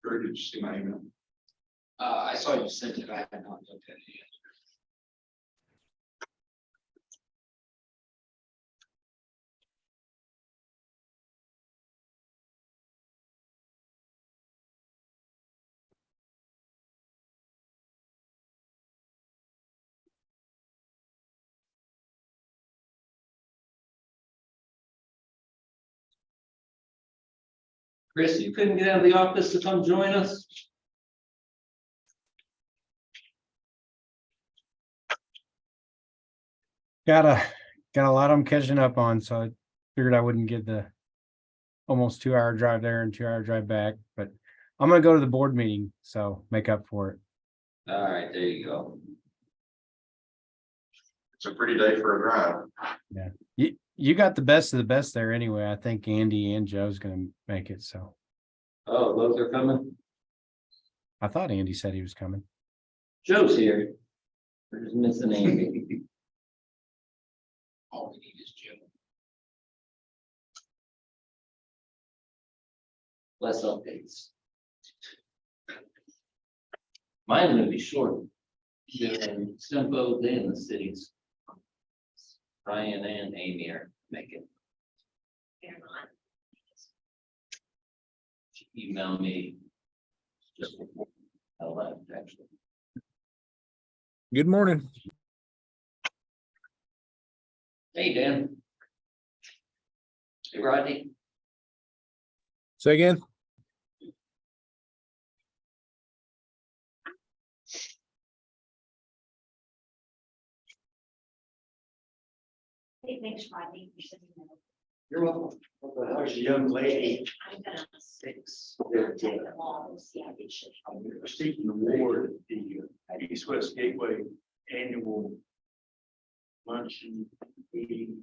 Or did you see my email? I saw you sent it. I had not looked at it yet. Chris, you couldn't get out of the office to come join us? Got a lot of them catching up on, so I figured I wouldn't get the almost 2 hour drive there and 2 hour drive back, but I'm gonna go to the board meeting, so make up for it. All right, there you go. It's a pretty day for a drive. You got the best of the best there anyway. I think Andy and Joe's gonna make it, so Oh, both are coming. I thought Andy said he was coming. Joe's here. We're just missing Andy. All we need is Joe. Less updates. Mine's gonna be short. Doing SEMPO Day in the cities. Ryan and Amy are making. They're not. She emailed me just before I left, actually. Good morning. Hey, Dan. Hey, Rodney. Say again. Hey, thanks, Rodney. For sending that over. You're welcome. There's a young lady. I'm gonna Six. contact them all and see how they should. Seeking award at the East West Gateway Annual Luncheon Meeting.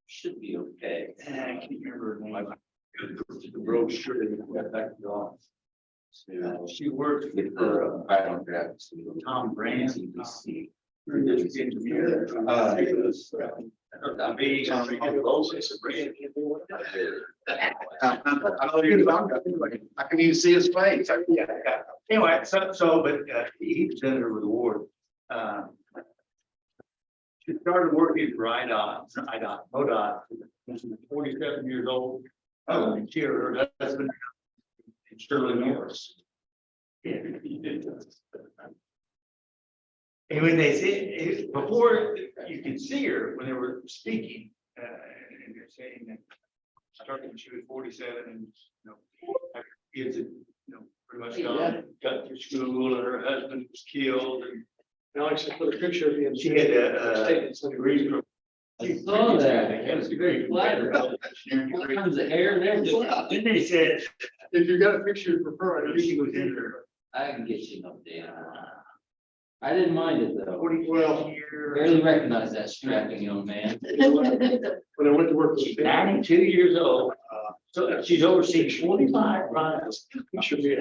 Should be okay. I can't remember her name. The brochure that we got back to the office. She works with I don't have. Tom Brand. TPC. Engineer. I can even see his face. Yeah. Anyway, but he presented her with an award. She started working at MoDOT, when she was 47 years old. And she, her husband, in Sterling Norris. Yeah. And when they say, before you could see her, when they were speaking, and they're saying that starting when she was 47 and, had kids that, pretty much got through school, and her husband was killed, and Alex just put a picture of you. she had a degree from. I saw that. It was very flattering. What comes of hair there? Then they said, If you got a picture, prefer it. she was in her I can get you an update. I didn't mind it though. 40 year. Barely recognize that strapping young man. When I went to work with. She's 92 years old, so she's overseen 45 runs. Should be.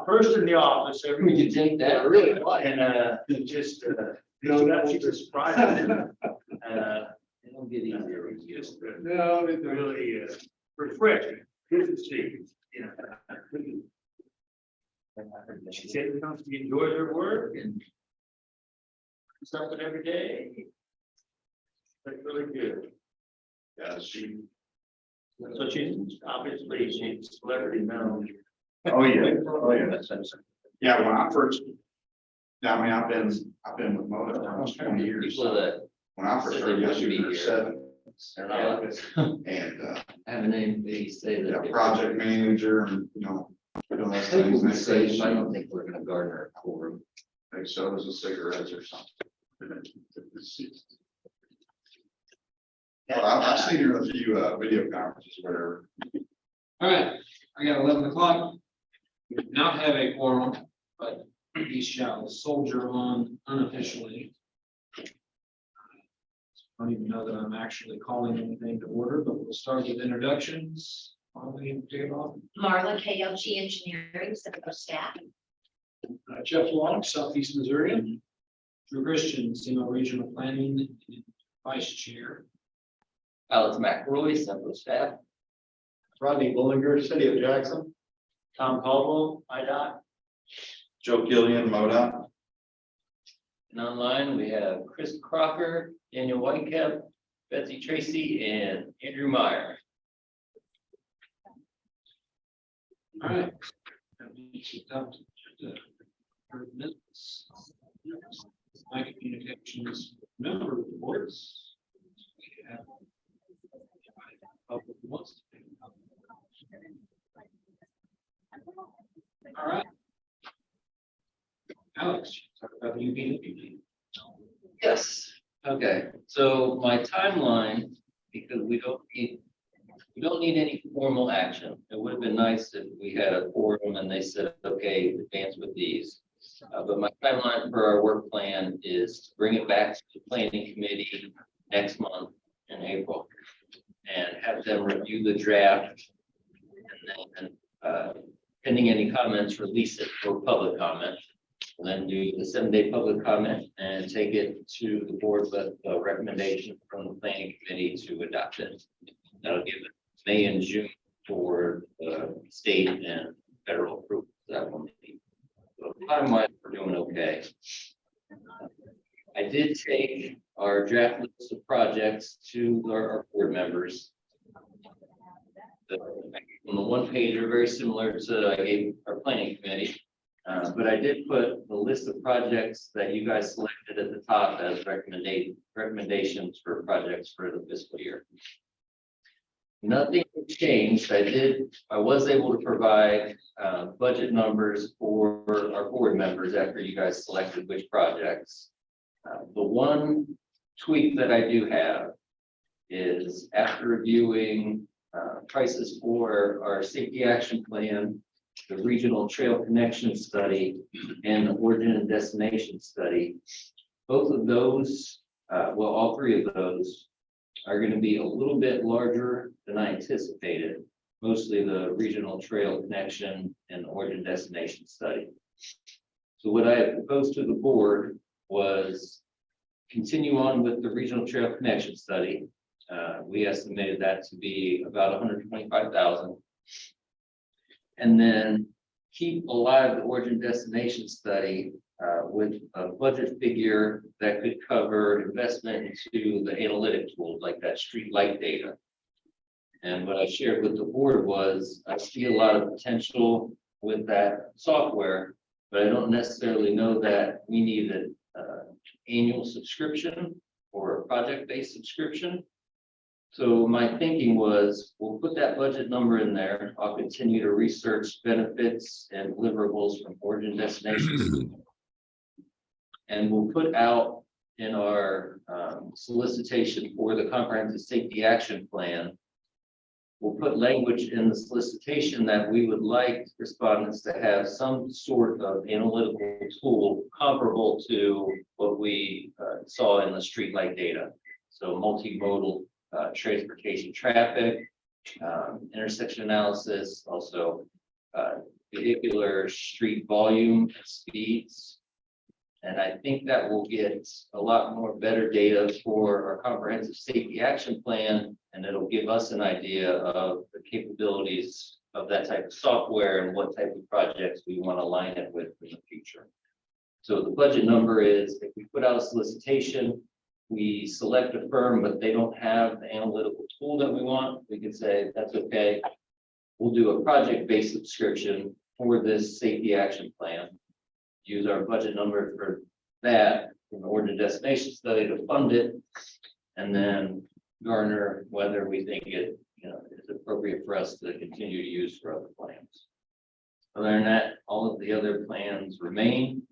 First in the office every We week. can take that. Really? And just, that she was surprised. It'll get easier. Just No, really refreshing. Good to see, She said, she enjoys her work and something every day. That's really good. Yeah, So she's obviously, she's celebrity known. oh, yeah. Oh, yeah. Yeah, when I first. Yeah, I mean, I've been with Moda for almost 20 years. People that When I first said started, they yes, wouldn't you be were here. 7. They're not. And Have a name, they say that. yeah, project manager and, doing those I think things. we'll They be say, safe. I don't think we're gonna garner a quorum. Like sodas and cigarettes or something. Well, I've seen her in a few video conferences where. All right, I got 11 o'clock. We do not have a quorum, but he shall soldier on unofficially. I don't even know that I'm actually calling anything to order, but we'll start with introductions. Marla, KLG Engineering, Central Staff. Jeff Long, Southeast Missouri. Drew Christian, SEMO Regional Planning Vice Chair. Alex McElroy, Central Staff. Rodney Bullinger, City of Jackson. Tom Caldwell, IDOT. Joe Gillian, MoDOT. And online, we have Chris Crocker, Daniel Whitecap, Betsy Tracy, and Andrew Meyer. All right. That means it's up to the minutes. My communications member reports. We have public wants to be. All right. Alex, talk about the UP. Yes. Okay, so my timeline, because we don't need any formal action. It would have been nice if we had a forum and they said, okay, advance with these. But my timeline for our work plan is to bring it back to the planning committee next month in April and have them review the draft. And then, pending any comments, release it for public comment. And then do the 7-day public comment and take it to the board with a recommendation from the planning committee to adopt it. That'll give it May and June for state and federal approval. That will be. So time-wise, we're doing okay. I did take our draft list of projects to our board members. On the one page are very similar to I gave our planning committee. But I did put the list of projects that you guys selected at the top as recommendations for projects for the fiscal year. Nothing changed. I was able to provide budget numbers for our board members after you guys selected which projects. The one tweak that I do have is after reviewing prices for our safety action plan, the regional trail connection study, and the origin and destination study. Both of those, well, all three of those are going to be a little bit larger than I anticipated, mostly the regional trail connection and the origin destination study. So what I proposed to the board was continue on with the regional trail connection study. We estimated that to be about $125,000. And then keep alive the origin destination study with a budget figure that could cover investment into the analytic tools like that street light data. And what I shared with the board was I see a lot of potential with that software, but I don't necessarily know that we need an annual subscription or a project-based subscription. So my thinking was, we'll put that budget number in there. I'll continue to research benefits and deliverables from origin destinations. And we'll put out in our solicitation for the comprehensive safety action plan, we'll put language in the solicitation that we would like respondents to have some sort of analytical tool comparable to what we saw in the streetlight data. So multimodal transportation traffic, intersection analysis, also vehicular street volume, speeds. And I think that will get a lot more better data for our comprehensive safety action plan, and it'll give us an idea of the capabilities of that type of software and what type of projects we want to line it with in the future. So the budget number is, if we put out a solicitation, we select a firm, but they don't have the analytical tool that we want, we could say, that's okay. We'll do a project-based subscription for this safety action plan. Use our budget number for that in the origin destination study to fund it, and then garner whether we think it is appropriate for us to continue to use for other plans. Other than that, all of the other plans remain.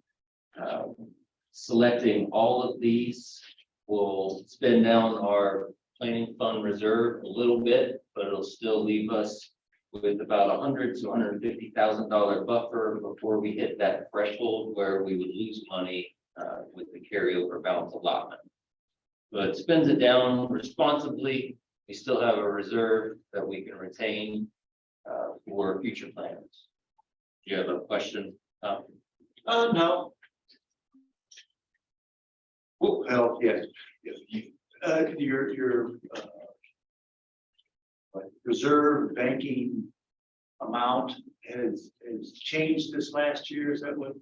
Selecting all of these will spend down our planning fund reserve a little bit, but it'll still leave us with about $100,000 to $150,000 buffer before we hit that threshold where we would lose money with the carryover balance allotment. But spends it down responsibly. We still have a reserve that we can retain for future plans. Do you have a question? No. Well, yes, your reserve banking amount has changed this last year? Is that what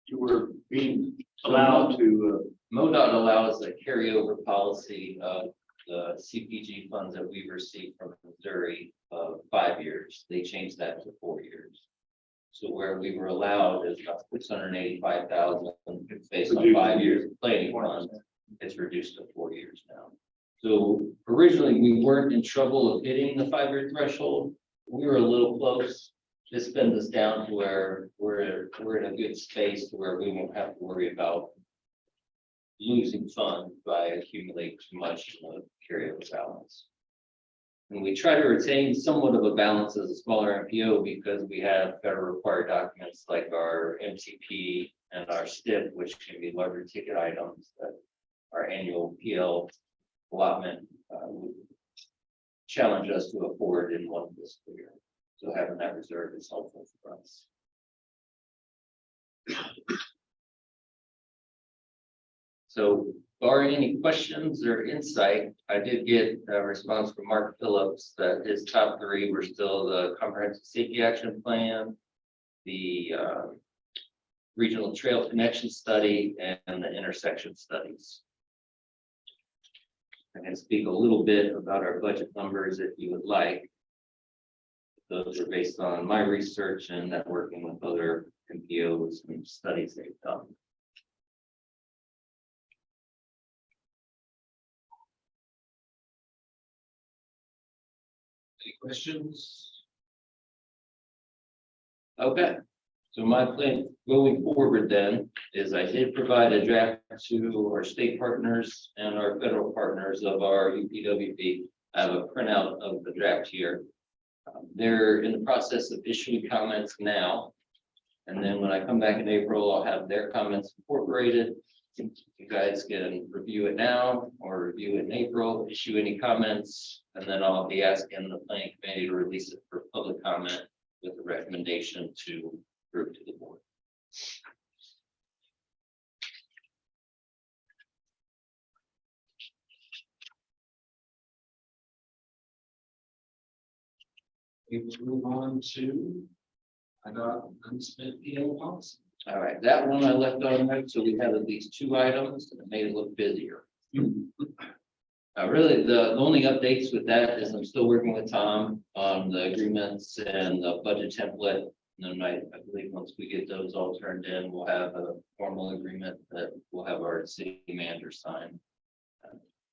you were being allowed to? MoDOT allows a carryover policy of the CPG funds that we received from Missouri of 5 years. They changed that to 4 years. So where we were allowed is about 685,000 based on 5 years of planning funds. It's reduced to 4 years now. So originally, we weren't in trouble of hitting the 5-year threshold. We were a little close. This spins us down to where we're in a good space to where we won't have to worry about losing funds by accumulating too much in the carryover balance. And we try to retain somewhat of a balance as a smaller MPO because we have federal required documents like our MTP and our STIP, which can be larger ticket items that our annual PL allotment would challenge us to afford in one fiscal year. So having that reserve is helpful for us. So barring any questions or insight, I did get a response from Mark Phillips that his top 3 were still the comprehensive safety action plan, the regional trail connection study, and the intersection studies. I can speak a little bit about our budget numbers if you would like. Those are based on my research and networking with other MPOs and studies they've done. Any questions? Okay, so my plan going forward then is I did provide a draft to our state partners and our federal partners of our UPWP. I have a printout of the draft here. They're in the process of issuing comments now. And then when I come back in April, I'll have their comments incorporated. You guys can review it now or review it in April, issue any comments, and then I'll be asking the planning committee to release it for public comment with a recommendation to group to the board. We will move on to unspent PO policy. All right, that one I left on there, so we have at least 2 items and it made it look busier. Really, the only updates with that is I'm still working with Tom on the agreements and the budget template. And then I believe once we get those all turned in, we'll have a formal agreement that we'll have our city manager sign.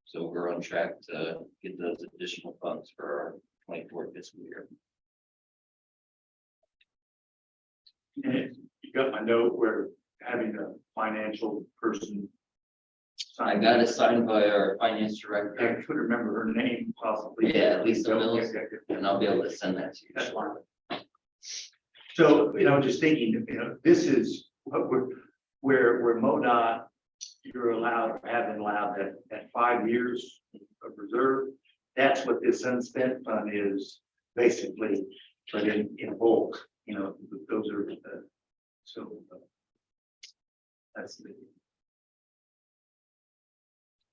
So we're on track to get those additional funds for our 24 fiscal year. And you got my note where having a financial person. I got it signed by our finance I director, could remember her name possibly. Yeah, Lisa Mills. Yeah. and I'll be able to send that to you. That's fine. So, just thinking, this is what where MoDOT, you're allowed, have been allowed that 5 years of reserve. That's what this unspent fund is basically, but in bulk, those are so that's the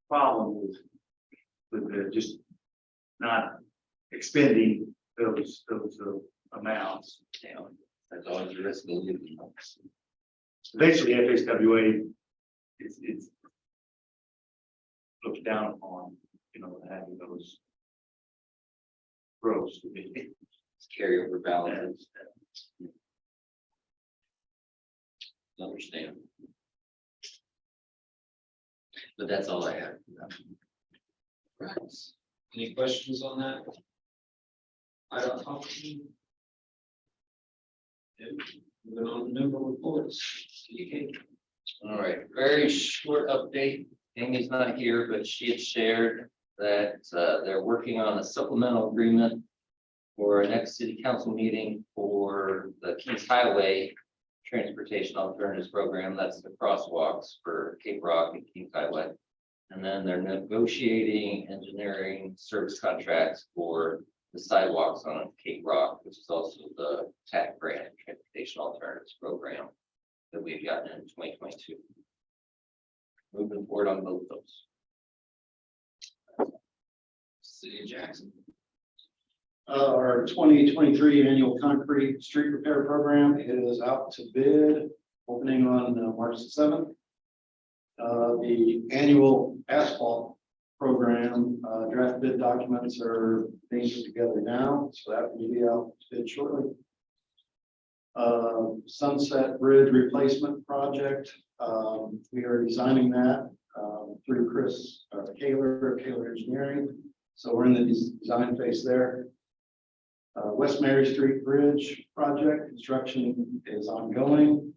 problem with the just not expending those amounts. That's always a risk of losing. Eventually, FSWA it's looked down upon, having those gross. Carryover balance. Understand. But that's all I have. Right. Any questions on that? I don't know. Moving on to member reports. Okay. All right, very short update. Amy's not here, but she had shared that they're working on a supplemental agreement for our next city council meeting for the Kings Highway Transportation Alternatives Program. That's the crosswalks for Cape Rock and Kings Highway. And then they're negotiating engineering service contracts for the sidewalks on Cape Rock, which is also the TAC grant Transportation Alternatives Program that we've gotten in 2022. Moving forward on both those. City of Jackson. Our 2023 annual concrete street repair program is out to bid, opening on March 7th. The annual asphalt program, draft bid documents are being put together now, so that will be out to bid shortly. Sunset Bridge replacement project, we are designing that through Chris Kaler Engineering. So we're in the design phase there. West Mary Street Bridge project construction is ongoing.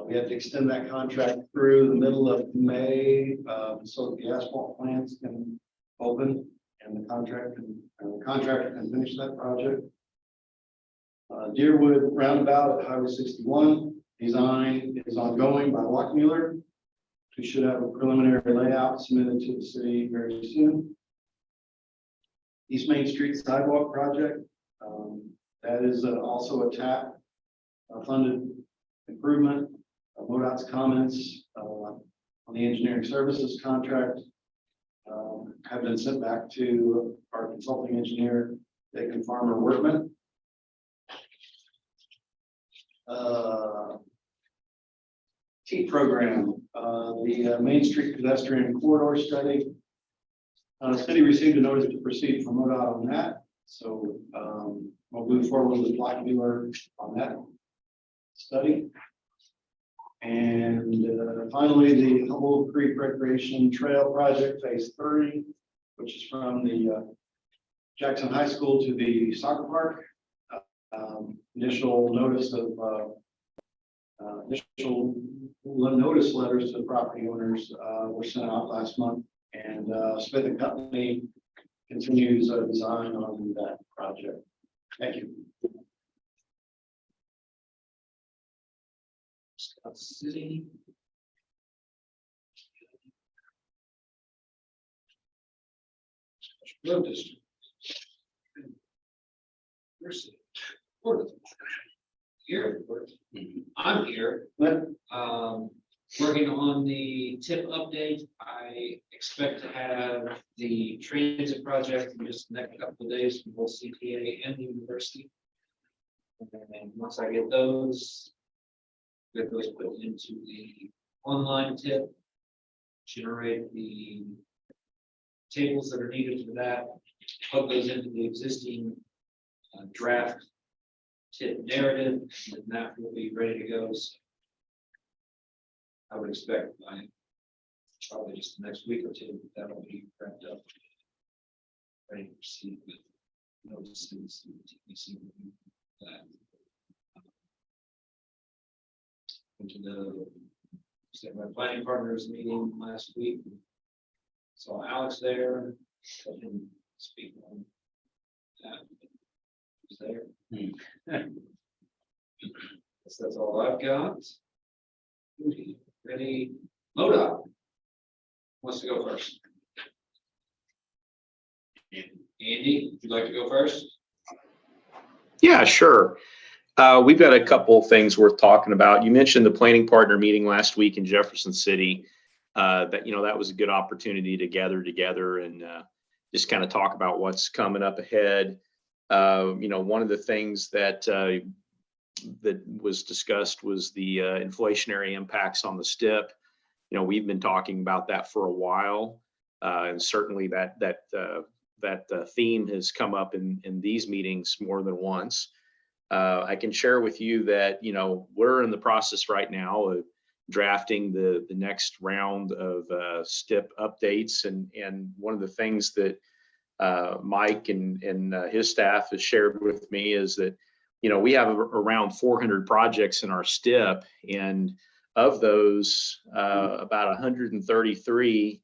We have to extend that contract through the middle of May, so that the asphalt plants can open and the contractor can finish that project. Deerwood Roundabout at Highway 61 design is ongoing by Lockmuller. We should have a preliminary layout submitted to the city very soon. East Main Street sidewalk project, that is also a TAP funded improvement. MoDOT's comments on the engineering services contract have been sent back to our consulting engineer, Dakin Farmer Workman. T program, the Main Street pedestrian corridor study. City received a notice to proceed from MoDOT on that, so we'll move forward with Lockmuller on that study. And finally, the Humboldt Creek Recreation Trail Project Phase 3, which is from the Jackson High School to the soccer park. Initial notice letters to the property owners were sent out last month, and Smith and Company continues design on that project. Thank you. City. Road district. Here, I'm here, working on the tip update. I expect to have the transit project in just the next couple of days from both CTA and the university. And once I get those, get those put into the online tip, generate the tables that are needed for that, plug those into the existing draft tip narrative, and that will be ready to go. So I would expect by probably just the next week or two that'll be wrapped up, ready to proceed with notices and TPC that. Into the my planning partners meeting last week. Saw Alex there. I can speak on that. He's there. That's all I've got. Ready? MoDOT wants to go first. Andy, would you like to go first? Yeah, sure. We've got a couple of things worth talking about. You mentioned the planning partner meeting last week in Jefferson City. That was a good opportunity to gather together and just kind of talk about what's coming up ahead. One of the things that was discussed was the inflationary impacts on the STIP. We've been talking about that for a while, and certainly that theme has come up in these meetings more than once. I can share with you that we're in the process right now of drafting the next round of STIP updates, and one of the things that Mike and his staff has shared with me is that we have around 400 projects in our STIP, and of those about 133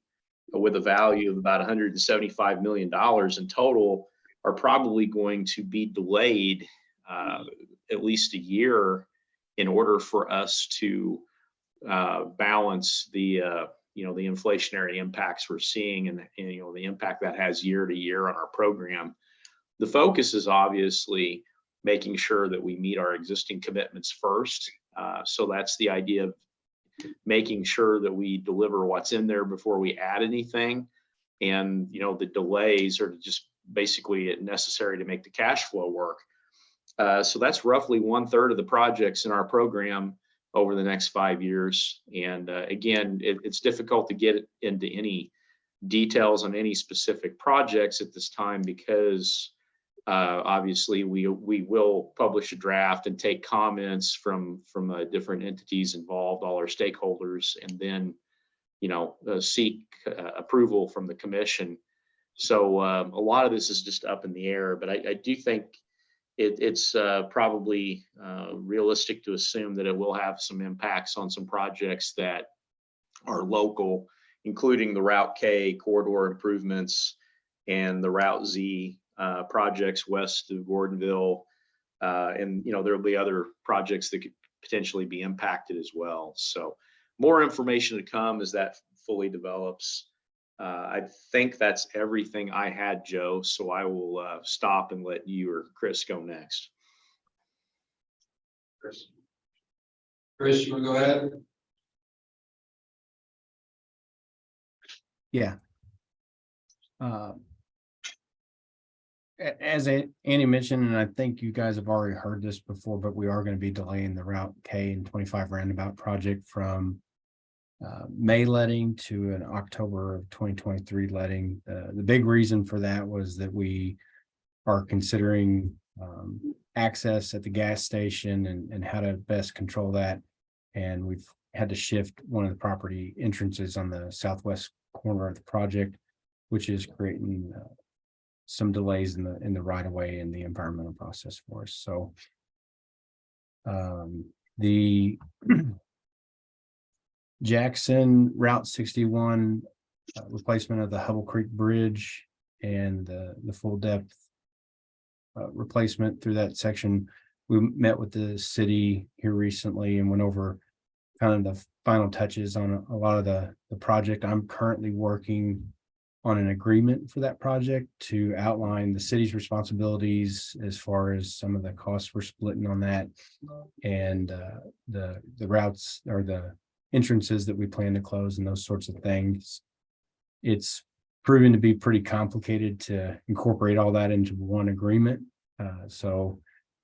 with a value of about $175 million in total are probably going to be delayed at least a year in order for us to balance the the inflationary impacts we're seeing and the impact that has year to year on our program. The focus is obviously making sure that we meet our existing commitments first. So that's the idea of making sure that we deliver what's in there before we add anything. And the delays are to just basically necessary to make the cash flow work. So that's roughly 1/3 of the projects in our program over the next 5 years. And again, it's difficult to get into any details on any specific projects at this time because obviously we will publish a draft and take comments from different entities involved, all our stakeholders, and then seek approval from the commission. So a lot of this is just up in the air, but I do think it's probably realistic to assume that it will have some impacts on some projects that are local, including the Route K corridor improvements and the Route Z projects west of Gordonville. And there'll be other projects that could potentially be impacted as well. So more information to come as that fully develops. I think that's everything I had, Joe. So I will stop and let you or Chris go next. Chris. Chris, you want to go ahead? Yeah. As Andy mentioned, and I think you guys have already heard this before, but we are going to be delaying the Route K and 25 roundabout project from May letting to an October of 2023 letting. The big reason for that was that we are considering access at the gas station and how to best control that. And we've had to shift one of the property entrances on the southwest corner of the project, which is creating some delays in the right of way and the environmental process for us. So the Jackson Route 61 replacement of the Hubble Creek Bridge and the full depth replacement through that section. We met with the city here recently and went over kind of the final touches on a lot of the project. I'm currently working on an agreement for that project to outline the city's responsibilities as far as some of the costs we're splitting on that and the routes or the entrances that we plan to close and those sorts of things. It's proven to be pretty complicated to incorporate all that into one agreement. So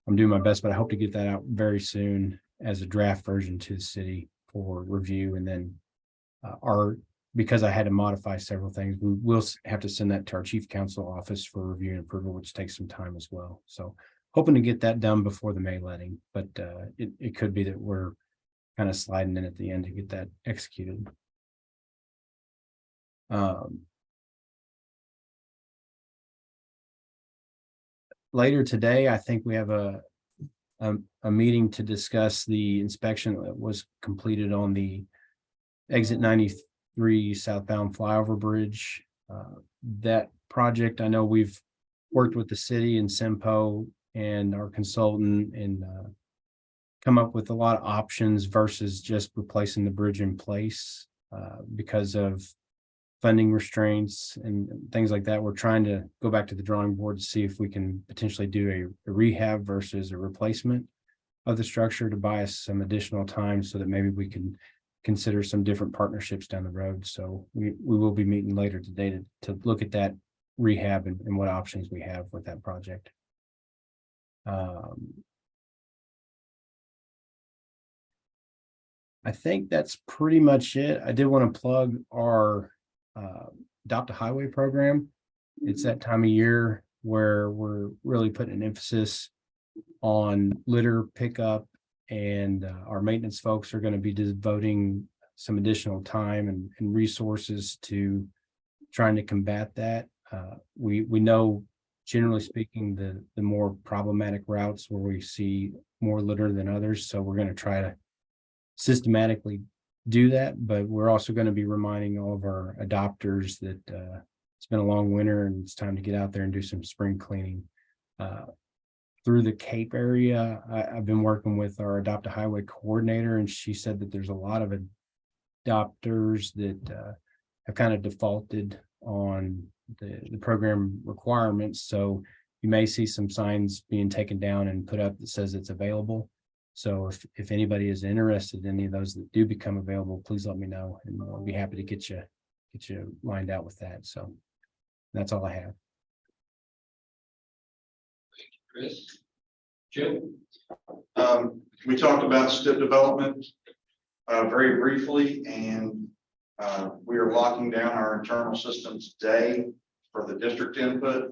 I'm doing my best, but I hope to get that out very soon as a draft version to the city for review. And then because I had to modify several things, we will have to send that to our chief counsel office for review and approval, which takes some time as well. So hoping to get that done before the May letting, but it could be that we're kind of sliding in at the end to get that executed. Later today, I think we have a meeting to discuss the inspection that was completed on the exit 93 southbound flyover bridge. That project, I know we've worked with the city and SEMPO and our consultant and come up with a lot of options versus just replacing the bridge in place because of funding restraints and things like that. We're trying to go back to the drawing board to see if we can potentially do a rehab versus a replacement of the structure to buy us some additional time so that maybe we can consider some different partnerships down the road. So we will be meeting later today to look at that rehab and what options we have with that project. I think that's pretty much it. I did want to plug our Adopt a Highway program. It's that time of year where we're really putting an emphasis on litter pickup, and our maintenance folks are going to be devoting some additional time and resources to trying to combat that. We know, generally speaking, the more problematic routes where we see more litter than others. So we're going to try to systematically do that, but we're also going to be reminding all of our adopters that it's been a long winter and it's time to get out there and do some spring cleaning. Through the Cape area, I've been working with our Adopt a Highway coordinator, and she said that there's a lot of adopters that have kind of defaulted on the program requirements. So you may see some signs being taken down and put up that says it's available. So if anybody is interested in any of those that do become available, please let me know, and I'll be happy to get you lined out with that. So that's all I have. Chris? Jim? We talked about STIP development very briefly, and we are locking down our internal systems today for the district input.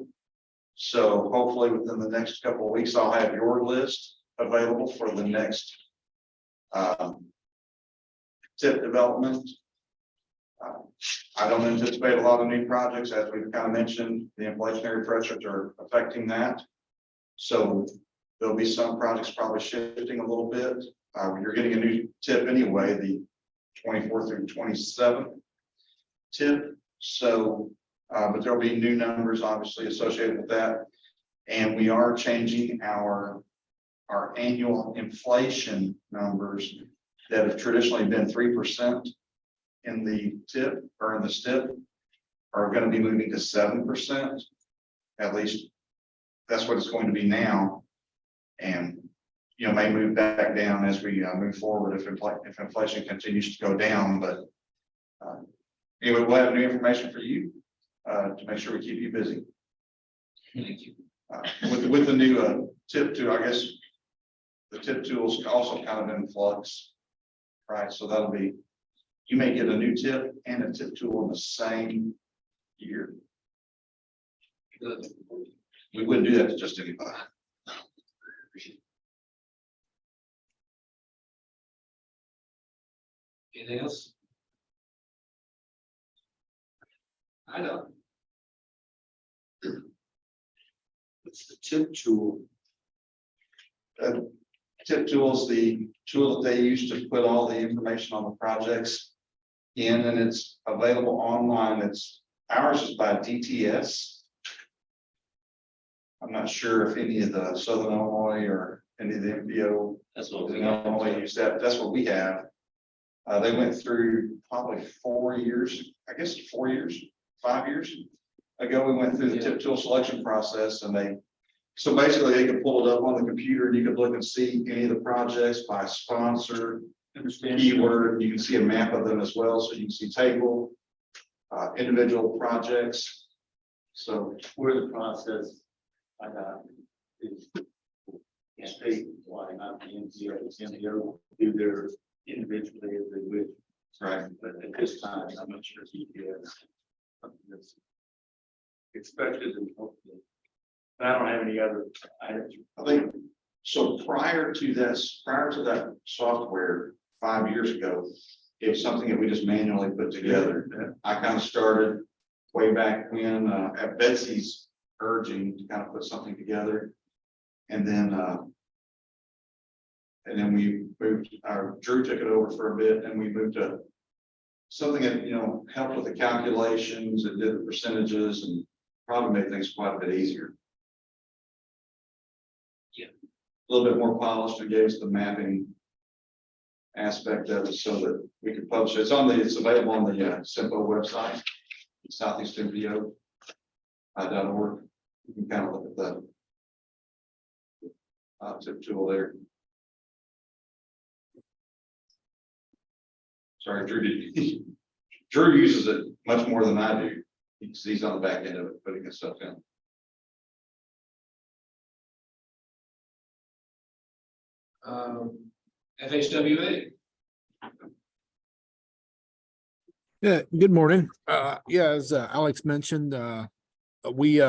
So hopefully within the next couple of weeks, I'll have your list available for the next TIP development. I don't anticipate a lot of new projects, as we've kind of mentioned. The inflationary pressures are affecting that. So there'll be some projects probably shifting a little bit. You're getting a new TIP anyway, the 24 through 27 TIP. So, but there'll be new numbers obviously associated with that. And we are changing our annual inflation numbers that have traditionally been 3% in the TIP or in the STIP are going to be moving to 7%. At least that's what it's going to be now. And, you know, may move back down as we move forward if inflation continues to go down. But anyway, we'll have new information for you to make sure we keep you busy. Thank you. With the new TIP tool, I guess the TIP tool is also kind of in flux, right? So that'll be, you may get a new TIP and a TIP tool in the same year. Good. We wouldn't do that to just anybody. Anything else? I know. It's the TIP tool. TIP tool is the tool that they use to put all the information on the projects in, and it's available online. Ours is by DTS. I'm not sure if any of the Southern Illinois or any of the MPO That's what in we got. Illinois use that. That's what we have. They went through probably 4 years, I guess 4 years, 5 years ago. We went through the TIP tool selection process, and so basically they could pull it up on the computer and you could look and see any of the projects by sponsor, keyword. You can see a map of them as well. So you can see table, individual projects. So Where the process I got is state why not the NCO do their individually as they wish. right. But at this time, I'm not sure DPS something that's expected and hopefully. I don't have any other items. I think so. Prior to that software 5 years ago, it was something that we just manually put together. I kind of started way back when at Betsy's urging to kind of put something together, and then we moved. Drew took it over for a bit, and we moved to something that helped with the calculations and did the percentages, and probably made things quite a bit easier. A little bit more polished, and gave us the mapping aspect of it so that we could publish it. It's available on the SEMPO website, Southeast MPO.org. You can kind of look at the TIP tool there. Sorry, Drew uses it much more than I do. He's on the back end of it, putting his stuff in. FHWA. Yeah, good morning. Yeah, as Alex mentioned, we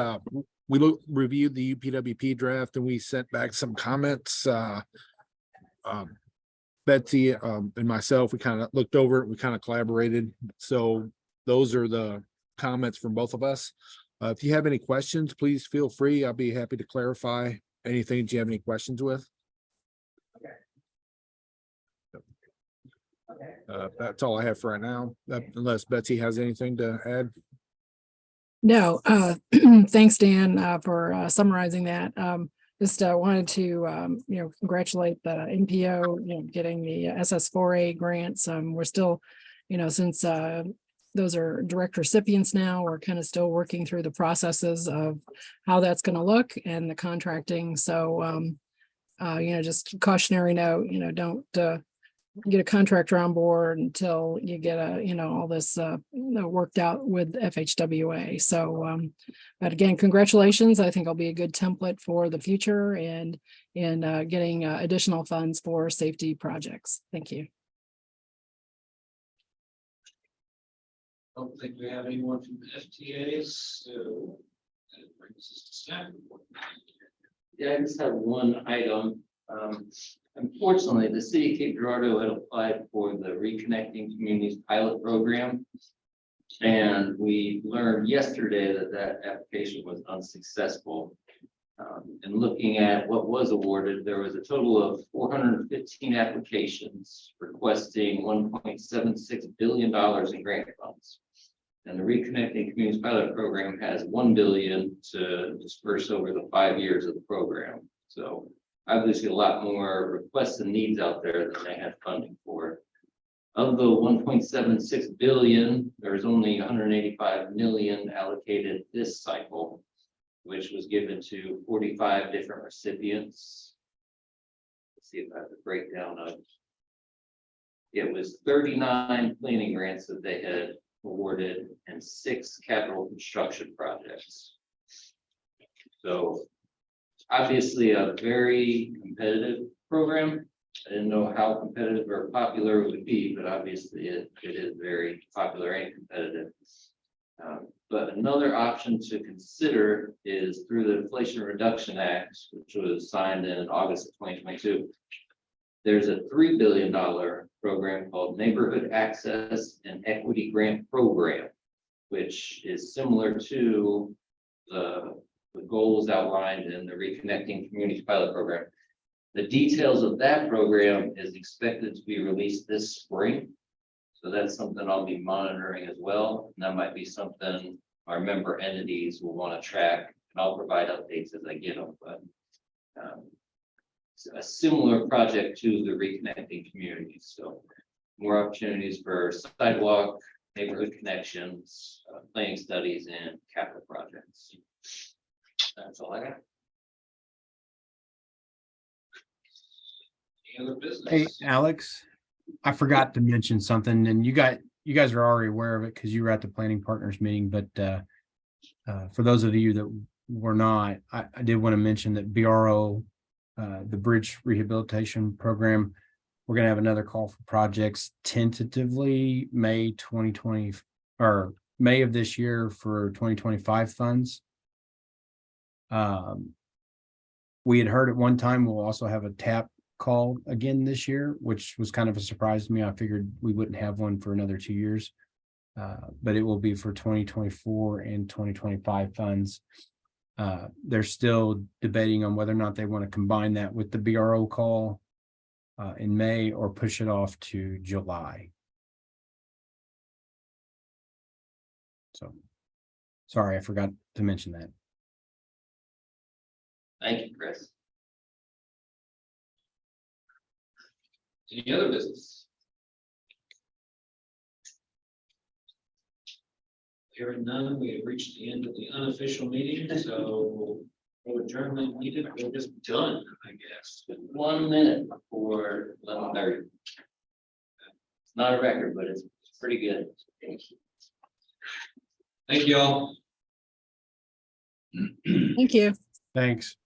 reviewed the UPWP draft and we sent back some comments. Betsy and myself, we kind of looked over it, we kind of collaborated. So those are the comments from both of us. If you have any questions, please feel free. I'll be happy to clarify anything that you have any questions with. That's all I have for right now, unless Betsy has anything to add. No, thanks, Dan, for summarizing that. Just wanted to, congratulate the NPO, getting the SS4A grants. We're still, since those are direct recipients now, we're kind of still working through the processes of how that's going to look and the contracting. So, just cautionary note, don't get a contractor on board until you get all this worked out with FHWA. So, but again, congratulations. I think it'll be a good template for the future and getting additional funds for safety projects. Thank you. Don't think we have anyone from the FTAs, so that brings us to staff report. Yeah, I just have one item. Unfortunately, the city of Cape Girardeau had applied for the Reconnecting Communities pilot program. And we learned yesterday that that application was unsuccessful. And looking at what was awarded, there was a total of 415 applications requesting $1.76 billion in grant funds. And the Reconnecting Communities pilot program has $1 billion to disperse over the 5 years of the program. So obviously a lot more requests and needs out there than they had funding for. Of the 1.76 billion, there's only 185 million allocated this cycle, which was given to 45 different recipients. Let's see if I have the breakdown of. It was 39 planning grants that they had awarded and 6 capital construction projects. So obviously a very competitive program. I didn't know how competitive or popular it would be, but obviously it is very popular and competitive. But another option to consider is through the Inflation Reduction Act, which was signed in August of 2022. There's a $3 billion program called Neighborhood Access and Equity Grant Program, which is similar to the goals outlined in the Reconnecting Communities pilot program. The details of that program is expected to be released this spring. So that's something I'll be monitoring as well. And that might be something our member entities will want to track, and I'll provide updates as I get them. But it's a similar project to the Reconnecting Communities. So more opportunities for sidewalk, neighborhood connections, planning studies, and capital projects. That's all I got. Any other business? Hey, Alex, I forgot to mention something, and you guys are already aware of it because you were at the planning partners meeting, but for those of you that were not, I did want to mention that BRO, the bridge rehabilitation program, we're going to have another call for projects tentatively May 2020 or May of this year for 2025 funds. We had heard at one time we'll also have a TAP call again this year, which was kind of a surprise to me. I figured we wouldn't have one for another 2 years, but it will be for 2024 and 2025 funds. They're still debating on whether or not they want to combine that with the BRO call in May or push it off to July. So, sorry, I forgot to mention that. Thank you, Chris. Any other business? Hearing none, we have reached the end of the unofficial meeting, so no adjournment needed. We're just done, I guess. 1 minute before 11:30. It's not a record, but it's pretty good. Thank you all. Thank you. Thanks.